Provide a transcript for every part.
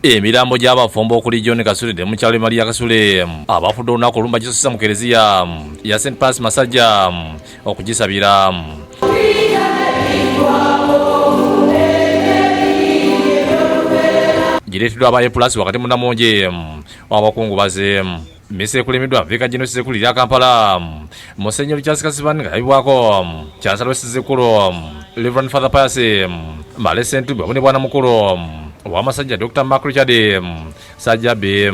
Emirambo gy'abafumbo okuli John Kasule ne mukyalo Maria Kasule abafudde olunaku olumba kisosesa mu kereziya ya St. Paul Masajja okugisabira. Gireeteddwa aba A+ wakati mu Namonje w'abakungubaze. Mmisa ekulemiddwa Vicar General Ssekkulu lya Kampala Musenyeri Charles Kasibani nga yabibwako Chancellor wa Ssekkulu Reverend Father Pius Male Ssentubi wabune bwana mukulu w'amasajja Dr. Mark Richard Sajjabe.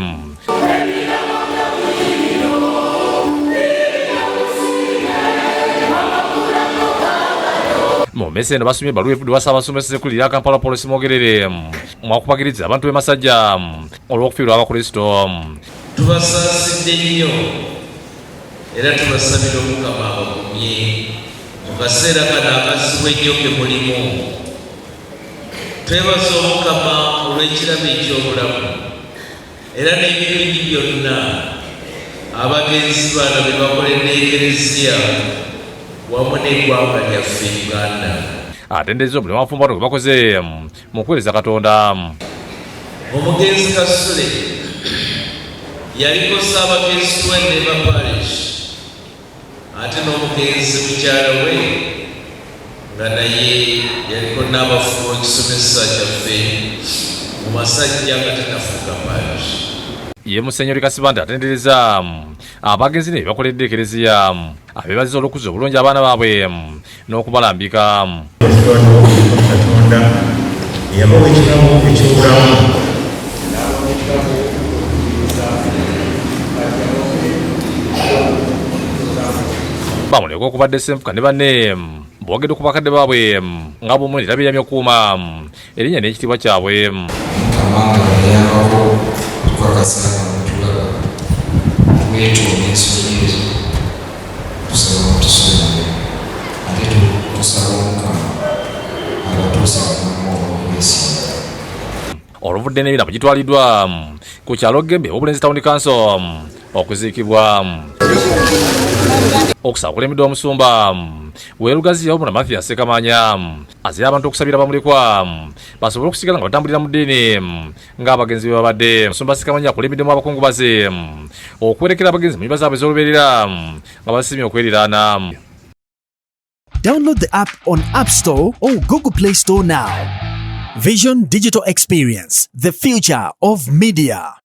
Mu mmisa eno basomye ebbaluwa evudde wa Ssaabasumba Ssekkulu lya Kampala Paul Simogerere mwakupakiriza abantu b'e Masajja olw'okufiirwa Abakristo. Tubasaasidde nnyo era tubasabira Omukama abakumye mu kaseera kano akazibu ennyo ke mulimu. Twebaza Omukama olw'ekirabo eky'obulamu era n'ebirungi byonna abagenzi bano be bakoledde Ekereziya wamu n'eggwanga lyaffe Uganda. Atendereza omulimu abafumbo bano gwe bakoze mu kuweereza Katonda. Omugenzi Kasule yaliko Ssaabakensi w'Endeeba Parish ate n'omugenzi mukyala we nga naye yaliko n'abafumbo ekisomesa kyaffe mu Masajja nga tanafuuka Parish. Ye Musenyeri Kasibanda atendereza abagenzi ne bakoledde Ekereziya abeebaziza olw'okuzza obulungi abaana baabwe n'okubalambika. Katonda yabawa ekirabo eky'obulamu bamuleka okubadde Ssenfuka ne banne boogedde ku bakadde baabwe nga bw'omu erabiramye okuuma erinnya n'ekitiibwa kyabwe. Mukama yayambawo okukakasa amatulaga weetuuma ensonyi ezo tusaba mutusonyiwe ate tusaba Omukama abatuusa bamamu obwesimbu. Oluvudde n'ebirabo gitwaliddwa ku kyalo Gembe Obulenzi Town Council okuziikibwa. Okusaba kulemiddwa Omusumba Weerugazi Obuna Mathias Ssekamanya azira abantu okusabira bamulekwa basobole okusigala nga batambulira mu ddiini ng'abagenzi be babadde. Omusumba Ssekamanya akulemiddemu abakungubaze okwerekera abagenzi mu nnyumba zaabwe ez'olubeerera nga basiimye okweriraana. Download the app on App Store or Google Play Store now. Vision Digital Experience, the future of media.